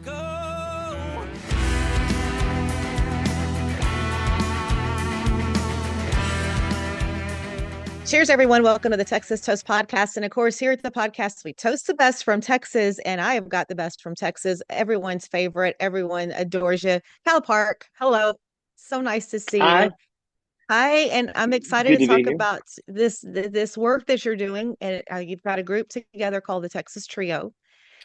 Go. Cheers, everyone. Welcome to the Texas Toast Podcast. And of course, here at the podcast, we toast the best from Texas. And I have got the best from Texas. Everyone's favorite. Everyone adores you. Cal Park, hello. So nice to see you. Hi, Hi, and I'm excited good to to be talk here. about this work that you're doing. And you've got a group together called the Texas Trio.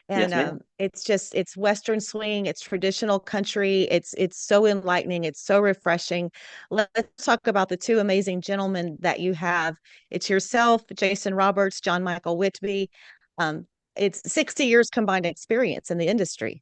And Yes, ma'am. it's Western swing, it's traditional country, it's so enlightening, it's so refreshing. Let's talk about the two amazing gentlemen that you have. It's yourself, Jason Roberts, John Michael Whitby. Um, it's 60 years combined experience in the industry.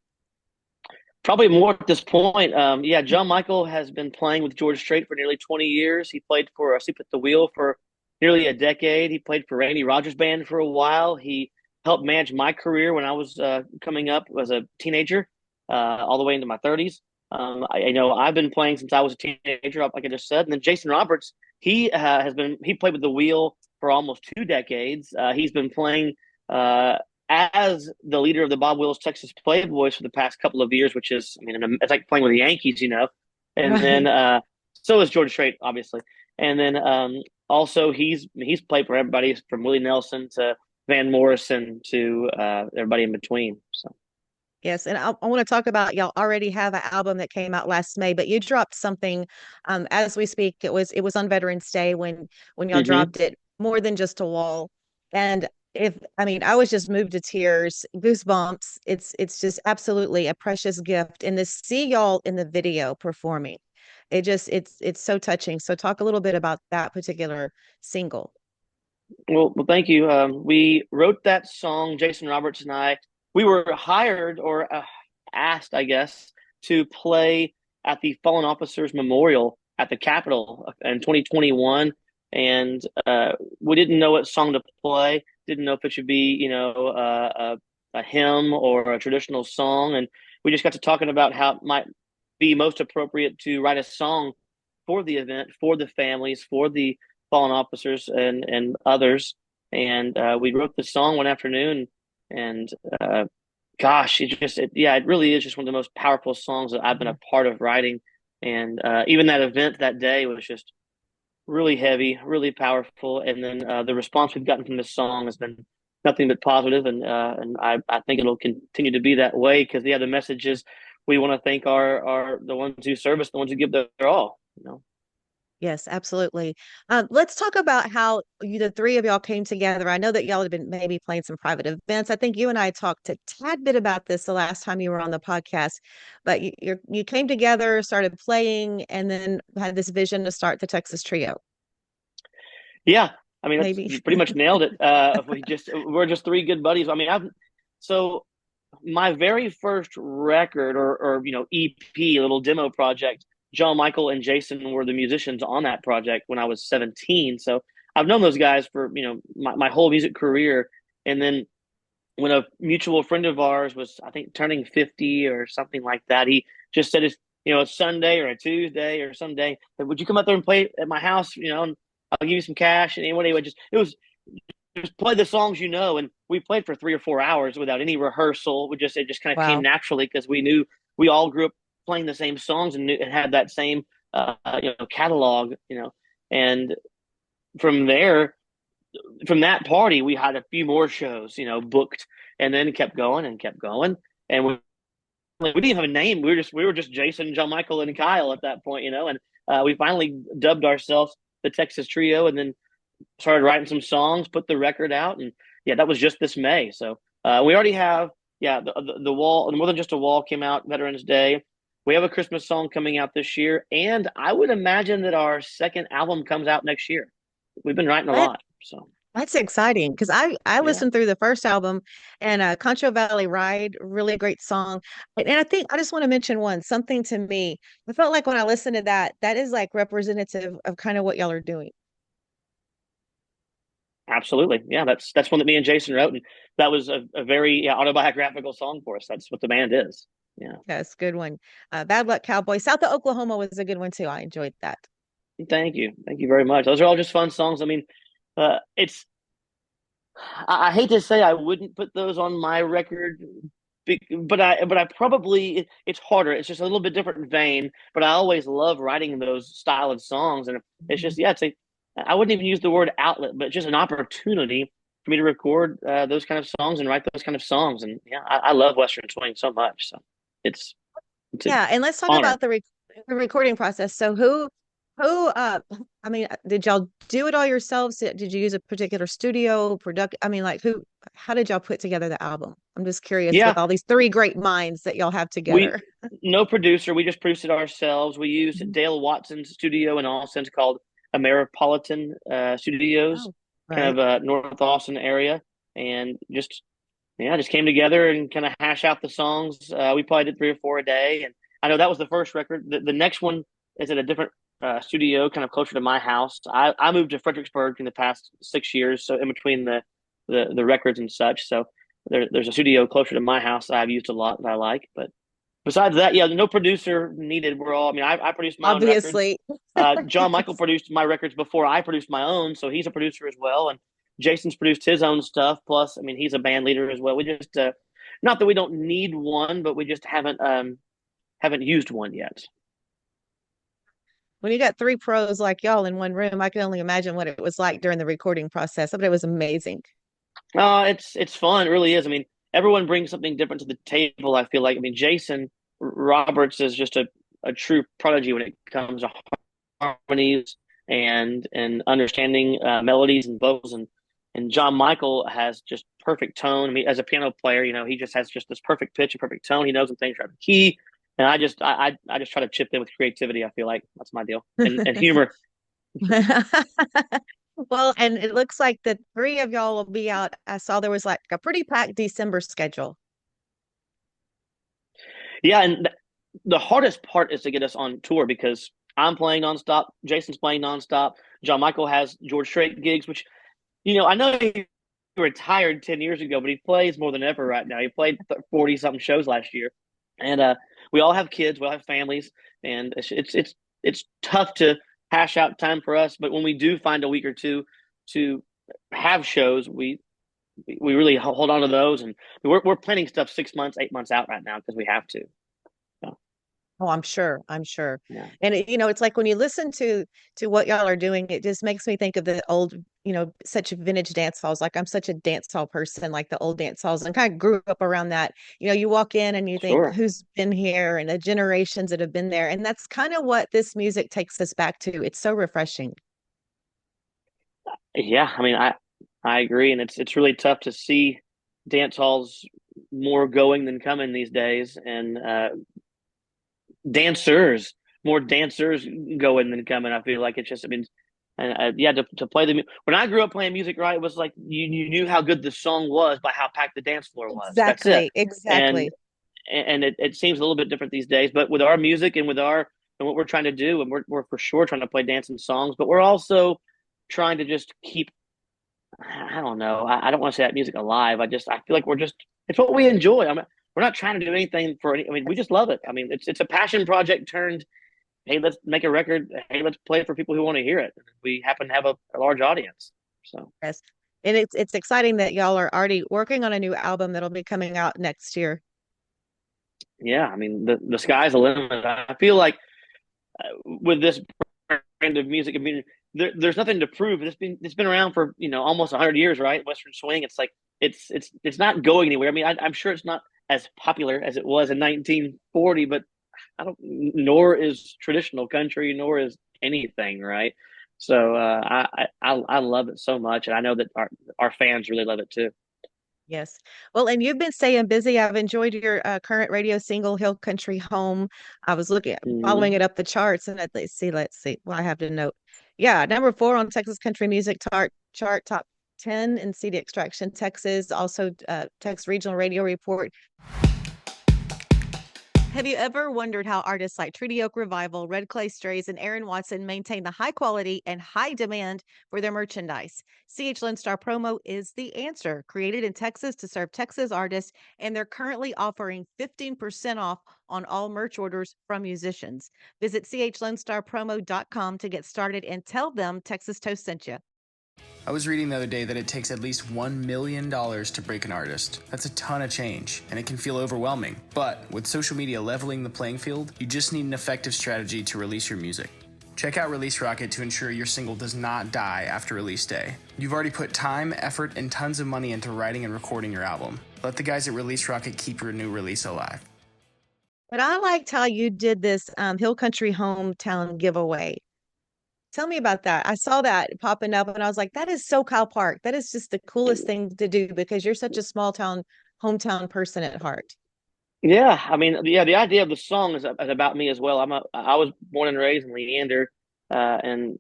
Probably more at this point. Yeah, John Michael has been playing with George Strait for nearly 20 years. He played for Sleep at the Wheel for nearly a decade. He played for Randy Rogers Band for a while. He helped manage my career when I was coming up as a teenager, all the way into my 30s. I know I've been playing since I was a teenager, like I just said. And then Jason Roberts, he played with the Wheel for almost 2 decades. He's been playing as the leader of the Bob Wills Texas Playboys for the past couple of years, which is, I mean, it's like playing with the Yankees, you know. And then Right. so is George Strait, obviously. And then also he's played for everybody from Willie Nelson to Van Morrison to everybody in between. So Yes, and I want to talk about y'all already have an album that came out last May, but you dropped something as we speak. It was on Veterans Day when y'all hmm dropped it, More Than Just a Wall. And if I mean, I was just moved to tears, goosebumps. It's just absolutely a precious gift. And to see y'all in the video performing, it's so touching. So talk a little bit about that particular single. well, thank you. We wrote that song, Jason Roberts and I. We were hired or asked, I guess, to play at the Fallen Officers Memorial at the Capitol in 2021, and we didn't know what song to play. Didn't know if it should be, a hymn or a traditional song, and we just got to talking about how it might be most appropriate to write a song for the event, for the families, for the fallen officers and others. And we wrote the song one afternoon, and gosh, it really is just one of the most powerful songs that I've been a part of writing. And even that event that day was just really heavy, really powerful. And then the response we've gotten from this song has been nothing but positive, and I think it'll continue to be that way because the message is we want to thank our the ones who serve us, the ones who give their all. You know. Yes, absolutely. Let's talk about how the three of y'all came together. I know that y'all have been maybe playing some private events. I think you and I talked a tad bit about this the last time you were on the podcast, but you came together, started playing, and then had this vision to start the Texas Trio. Yeah, I mean that's Maybe. you pretty much nailed it. We're just three good buddies. I mean, I've so my very first record or EP, a little demo project. John Michael and Jason were the musicians on that project when I was 17. So I've known those guys for my whole music career. And then when a mutual friend of ours was, I think, turning 50 or something like that, he just said, it's, a Sunday or a Tuesday or some day, would you come out there and play at my house? And I'll give you some cash. And anyway, it was just play the songs, and we played for 3 or 4 hours without any rehearsal. It just kind of came Wow. naturally because we knew we all grew up playing the same songs and had that same catalog, and from there, from that party, we had a few more shows, booked, and then kept going and kept going. And we didn't even have a name. We were just Jason, John Michael, and Kyle at that point, and we finally dubbed ourselves the Texas Trio, and then started writing some songs, put the record out, and yeah, that was just this May. So we already have the wall, More Than Just a Wall came out Veterans Day. We have a Christmas song coming out this year, and I would imagine that our second album comes out next year. We've been writing a That lot, so that's exciting because I yeah. listened through the first album and Concho Valley Ride, really great song. And I think I just want to mention something to me. I felt like when I listened to that, that is like representative of kind of what y'all are doing. Absolutely. Yeah, that's one that me and Jason wrote, and that was a very autobiographical song for us. That's what the band is. Yeah. Yes, good one. Bad Luck Cowboy. South of Oklahoma was a good one too. I enjoyed that. Thank you. Thank you very much. Those are all just fun songs. I mean, it's I hate to say I wouldn't put those on my record but I probably it's harder. It's just a little bit different vein. But I always love writing those style of songs, and it's just yeah, it's a I wouldn't even use the word outlet, but just an opportunity for me to record those kind of songs and write those kind of songs. And yeah, I love Western swing so much. So it's it's an Yeah, and let's talk honor. about the recording process. So who I mean, did y'all do it all yourselves? Did you use a particular studio product? I mean, like who how did y'all put together the album? I'm just curious with Yeah, all these three great minds that y'all have we together. no producer. We just produced it ourselves. We used Mhm. Dale Watson's studio in Austin. It's called Ameripolitan Studios, Oh, kind right. of North Austin area, and just yeah, just came together and kind of hash out the songs. We probably did three or four a day, and I know that was the first record. The next one is at a different studio, kind of closer to my house. I moved to Fredericksburg in the past 6 years, so in between the records and such. So there's a studio closer to my house that I've used a lot that I like. But besides that, yeah, no producer needed. We're all. I mean, I produced my own records. Obviously. John Michael produced my records before I produced my own, so he's a producer as well. And Jason's produced his own stuff. Plus, I mean, he's a band leader as well. We just, not that we don't need one, but we just haven't used one yet. When you got three pros like y'all in one room, I can only imagine what it was like during the recording process. But it was amazing. It's fun. It really is. I mean, everyone brings something different to the table. I feel like. I mean, Jason Roberts is just a true prodigy when it comes to harmonies and understanding melodies and vocals and John Michael has just perfect tone. I mean, as a piano player, he just has just this perfect pitch and perfect tone. He knows when things are out of key, and I just try to chip in with creativity. I feel like that's my deal and humor. Well, and it looks like the three of y'all will be out. I saw there was like a pretty packed December schedule. Yeah, and the hardest part is to get us on tour because I'm playing nonstop, Jason's playing nonstop, John Michael has George Strait gigs, which I know he retired 10 years ago, but he plays more than ever right now. He played 40 something shows last year. And we all have kids, we all have families, and it's tough to hash out time for us, but when we do find a week or two to have shows, we really hold on to those, and we're planning stuff 6 months, 8 months out right now because we have to. So, Oh, I'm sure. I'm sure. yeah, And it's like when you listen to what y'all are doing, it just makes me think of the old, such vintage dance halls. Like I'm such a dance hall person, like the old dance halls, and kind of grew up around that. You walk in and you think, sure. who's been here and the generations that have been there. And that's kind of what this music takes us back to. It's so refreshing. Yeah, I mean, I agree, and it's really tough to see dance halls more going than coming these days, and dancers more dancers going than coming. I feel like it's just, I mean, and yeah, to play when I grew up playing music, right, it was like you knew how good the song was by how packed the dance floor was. That's it, Exactly. and Exactly. it seems a little bit different these days. But with our music and with our and what we're trying to do, and we're for sure trying to play dancing songs, but we're also trying to just keep I don't know. I don't want to say that music alive. I feel like it's what we enjoy. We're not trying to do anything for any. I mean, we just love it. I mean, it's a passion project turned. Hey, let's make a record. Hey, let's play it for people who want to hear it. We happen to have a large audience. So Yes. And it's exciting that y'all are already working on a new album that'll be coming out next year. yeah, I mean the sky's the limit. I feel like with this brand of music, I mean there's nothing to prove. It's been around for almost 100 years, right? Western swing. It's like it's not going anywhere. I mean, I'm sure it's not as popular as it was in 1940, but I don't. Nor is traditional country, nor is anything, right? So I love it so much, and I know that our fans really love it too. Yes. Well, and you've been staying busy. I've enjoyed your current radio single, Hill Country Home. I was following Hmm. it up the charts, and let's see. Well, I have to note. Yeah, number 4 on Texas Country Music chart, top 10 in CD Extraction, Texas. Also, Texas Regional Radio Report. Have you ever wondered how artists like Treaty Oak Revival, Red Clay Strays, and Aaron Watson maintain the high quality and high demand for their merchandise? CH Lone Star Promo is the answer. Created in Texas to serve Texas artists, and they're currently offering 15% off on all merch orders from musicians. Visit chlonestarpromo.com to get started and tell them Texas Toast sent you. I was reading the other day that it takes at least $1 million to break an artist. That's a ton of change, and it can feel overwhelming. But with social media leveling the playing field, you just need an effective strategy to release your music. Check out Release Rocket to ensure your single does not die after release day. You've already put time, effort, and tons of money into writing and recording your album. Let the guys at Release Rocket keep your new release alive. But I liked how you did this Hill Country hometown giveaway. Tell me about that. I saw that popping up and I was like, that is so Kyle Park. That is just the coolest thing to do because you're such a small town, hometown person at heart. Yeah, I mean, yeah, the idea of the song is about me as well. I was born and raised in Leander, and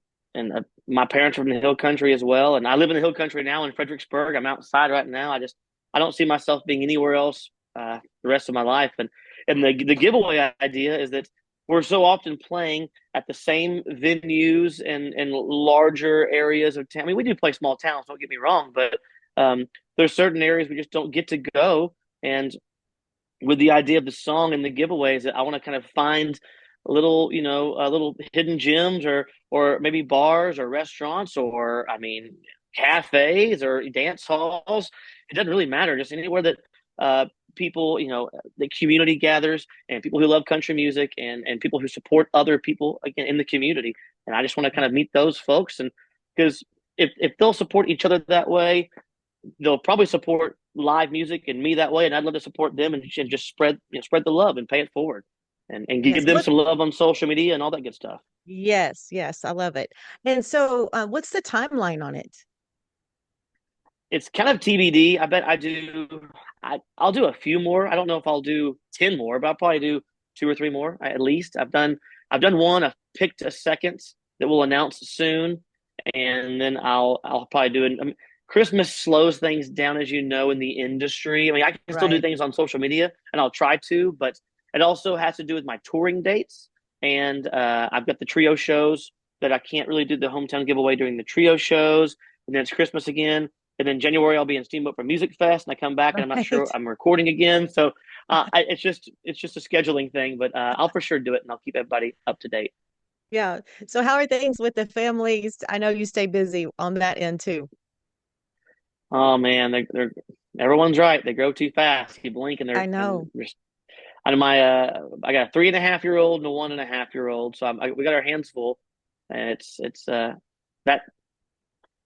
my parents are from the Hill Country as well, and I live in the Hill Country now in Fredericksburg. I'm outside right now. I don't see myself being anywhere else the rest of my life. And the giveaway idea is that we're so often playing at the same venues and larger areas of town. I mean, we do play small towns, don't get me wrong, but there's certain areas we just don't get to go. And with the idea of the song and the giveaways, that I want to kind of find little hidden gems, or maybe bars or restaurants, or I mean cafes or dance halls. It doesn't really matter, just anywhere that people, the community gathers, and people who love country music, and people who support other people again in the community. And I just want to kind of meet those folks, and because if they'll support each other that way, they'll probably support live music and me that way, and I'd love to support them, and just spread the love and pay it forward, and Yes. give them some love on social media and all that good stuff. Yes, yes, I love it. And so, what's the timeline on it? It's kind of TBD. I bet I'll do a few more. I don't know if I'll do 10 more, but I'll probably do two or three more at least. I've done one. I've picked a second that we'll announce soon, and then I'll probably do it. I mean, Christmas slows things down, as you know, in the industry. I mean, I can still do Right. things on social media, and I'll try to, but it also has to do with my touring dates. And I've got the trio shows that I can't really do the hometown giveaway during the trio shows, and then it's Christmas again. And then January I'll be in Steamboat for Music Fest, and I come back and I'm not Right. sure I'm recording again. So it's just a scheduling thing, but I'll for sure do it, and I'll keep everybody up to date. Yeah. So how are things with the families? I know you stay busy on that end too. Oh man, they're everyone's right. They grow too fast. You blink and I they're and know. there's and my I got a 3.5-year-old and a 1.5-year-old, so we got our hands full, and it's that.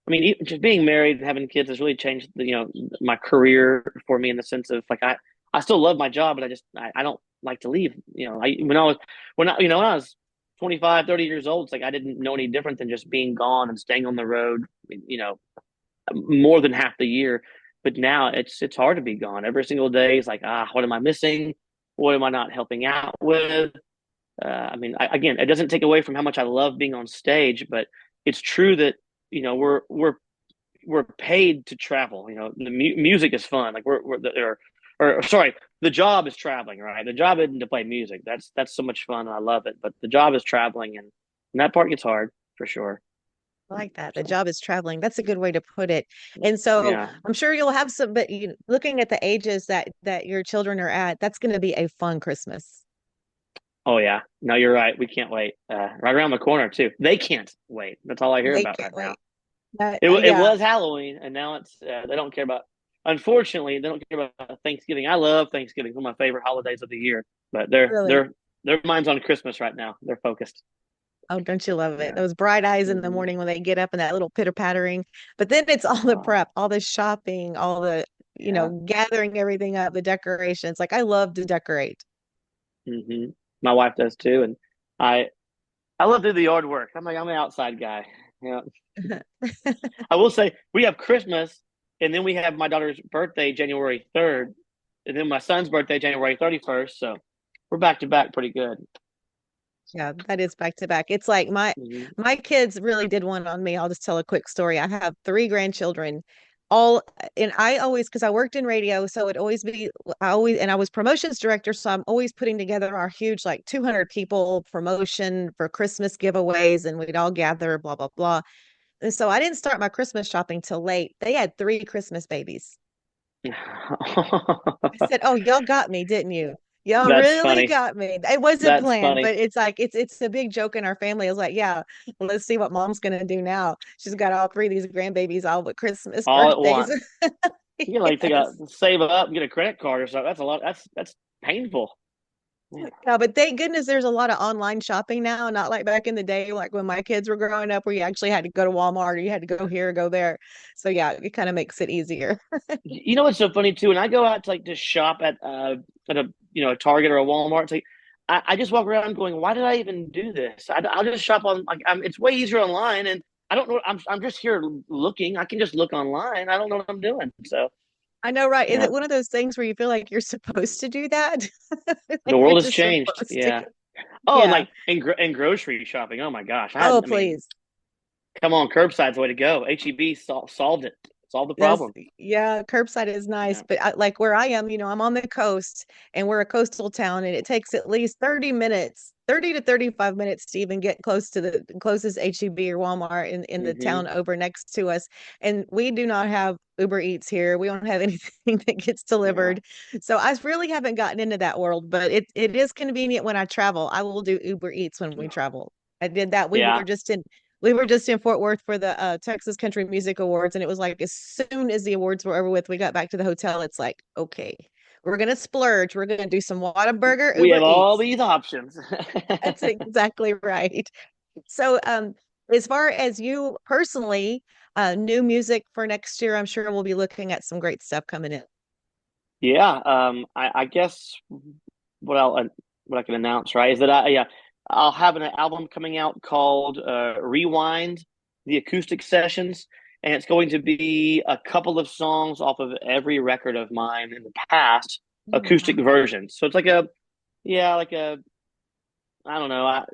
I mean, just being married and having kids has really changed my career for me, in the sense of like I still love my job, but I don't like to leave. When I was 25, 30 years old, it's like I didn't know any different than just being gone and staying on the road, more than half the year. But now it's hard to be gone every single day. It's like, what am I missing? What am I not helping out with? I mean, again, it doesn't take away from how much I love being on stage, but it's true that we're paid to travel. The music is fun. Like or sorry, the job is traveling, right? The job isn't to play music. That's so much fun, and I love it. But the job is traveling, and that part gets hard for sure. I like that. The So job is traveling. That's a good way to put it. And so yeah. I'm sure you'll have some, but looking at the ages that your children are at, that's going to be a fun Christmas. Oh yeah. No, you're right. We can't wait. Right around the corner too. They can't wait. That's all I hear They about right can't now. wait. That, It yeah, was Halloween, and now it's they don't care about. Unfortunately, they don't care about Thanksgiving. I love Thanksgiving; it's one of my favorite holidays of the year. But really. their minds on Christmas right now. They're focused. Oh, don't you love it? Yeah. Those bright eyes in the Hmm. morning when they get up and that little pitter pattering. But then it's all the Oh, prep, all the shopping, all the, yeah. gathering everything up, the decorations. Like I love to decorate. Hmm. My wife does too, and I I love to do the yard work. I'm an outside guy. Yeah. I will say we have Christmas, and then we have my daughter's birthday January 3rd, and then my son's birthday January 31st. So we're back to back pretty good. Yeah, that is back to back. It's like my Hmm. my kids really did one on me. I'll just tell a quick story. I have three grandchildren, all and I always because I worked in radio, so it always be I always and I was promotions director, so I'm always putting together our huge like 200 people promotion for Christmas giveaways, and we'd all gather, blah blah blah. And so I didn't start my Christmas shopping till late. They had three Christmas babies. I said, "Oh, y'all got me, didn't you?" Y'all That's really funny. got me. It wasn't That's planned, funny. but it's a big joke in our family. I was like, yeah, well, let's see what mom's gonna do now. She's got all three of these grandbabies all with Christmas All at birthdays. once. You can like take a Yes. save up and get a credit card or something. That's a lot. That's painful. Yeah. Yeah, but thank goodness there's a lot of online shopping now, not like back in the day, like when my kids were growing up, where you actually had to go to Walmart or you had to go here or go there. So yeah, it kind of makes it easier. You know what's so funny too? When I go out to like just shop at a a Target or a Walmart, it's like I just walk around going, why did I even do this? I'll just shop on like it's way easier online, and I don't know. I'm just here looking. I can just look online. I don't know what I'm doing. So I know, right? Is yeah, it one of those things where you feel like you're supposed to do that? the Like you're world has just changed. supposed to. Yeah. Oh, and Yeah. like in grocery shopping. Oh my gosh, Oh, I mean, please. come on, curbside's the way to go. HEB solved it. Solved the That's problem. yeah, curbside is nice, Yeah. but like where I am, I'm on the coast and we're a coastal town and it takes at least 30 minutes, 30 to 35 minutes to even get close to the closest HEB or Walmart in the Hmm. town over next to us. And we do not have Uber Eats here. We don't have anything that gets Yeah. delivered. So I really haven't gotten into that world, but it is convenient when I travel. I will do Uber Eats when we travel. I did that. Yeah. We were just in Fort Worth for the Texas Country Music Awards, and it was like as soon as the awards were over with, we got back to the hotel. It's like, okay, we're gonna splurge. We're gonna do some Whataburger, We Uber have all Eats. these options. That's exactly right. So, as far as you personally, new music for next year, I'm sure we'll be looking at some great stuff coming in. Yeah, I guess what what I can announce, right, is that I'll have an album coming out called Rewind, the acoustic sessions, and it's going to be a couple of songs off of every record of mine in the past, Oh, acoustic wow. versions. So it's like like a I don't know,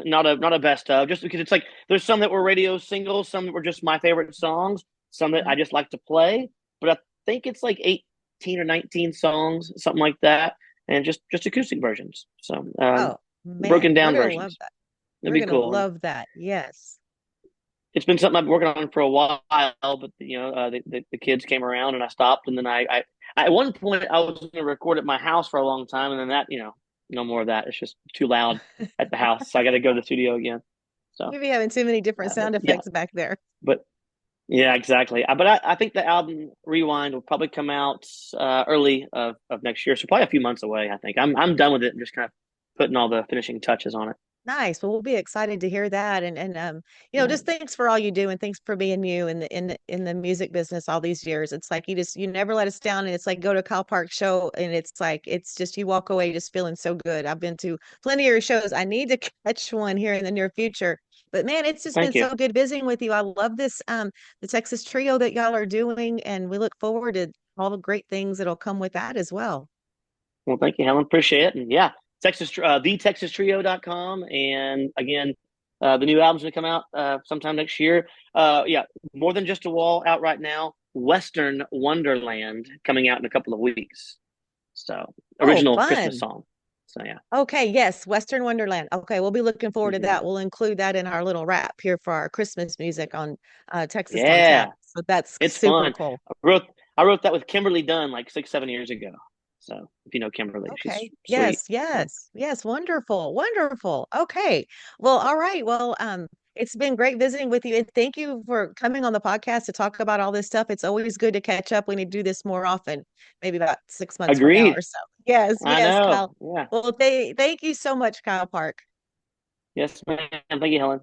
not a best of, just because it's like there's some that were radio singles, some that were just my favorite songs, some that I Mhm. just like to play, but I think it's like 18 or 19 songs, something like that, and just acoustic versions. So Oh, broken man, we're down gonna love versions. that. It'd We're be gonna cool. love that. Yes. It's been something I've been working on for a while, but the kids came around and I stopped, and then at one point I was going to record at my house for a long time, and then that no more of that. It's just too loud at the house, so I got to go to the studio again. So Maybe having too many different but sound yeah, effects back there. but yeah, exactly. But I think the album Rewind will probably come out early of next year, so probably a few months away. I think I'm done with it. I'm just kind of putting all the finishing touches on it. Nice. Well, we'll be excited to hear that. And Yeah, just thanks for all you do and thanks for being you in the music business all these years. It's like you never let us down. And it's like go to Kyle Park show and it's like it's just you walk away just feeling so good. I've been to plenty of your shows. I need to catch one here in the near future. But man, it's just been thank you. so good visiting with you. I love this the Texas Trio that y'all are doing, and we look forward to all the great things that'll come with that as well. Well, thank you, Helen. Appreciate it. And yeah, thetexastrio.com. And again, the new album's going to come out sometime next year. Yeah, More Than Just a Wall out right now. Western Wonderland coming out in a couple of weeks. So, Oh, original Christmas fun. song. So, yeah. Okay, yes, Western Wonderland. Okay, we'll be looking forward to Hmm. that. We'll include that in our little wrap here for our Christmas music on Texas on Yeah, Tap. So that's it's super fun. cool. I wrote that with Kimberly Dunn like 6, 7 years ago. So, if you know Kimberly, she's Okay. sweet. Yes, So, yes, yes. Wonderful, wonderful. Okay. Well, all right. Well, it's been great visiting with you, and thank you for coming on the podcast to talk about all this stuff. It's always good to catch up. We need to do this more often, maybe about 6 months from now agreed. or so. Yes, I yes, know. Kyle. Yeah. Well, thank you so much, Kyle Park. Yes, ma'am. Thank you, Helen.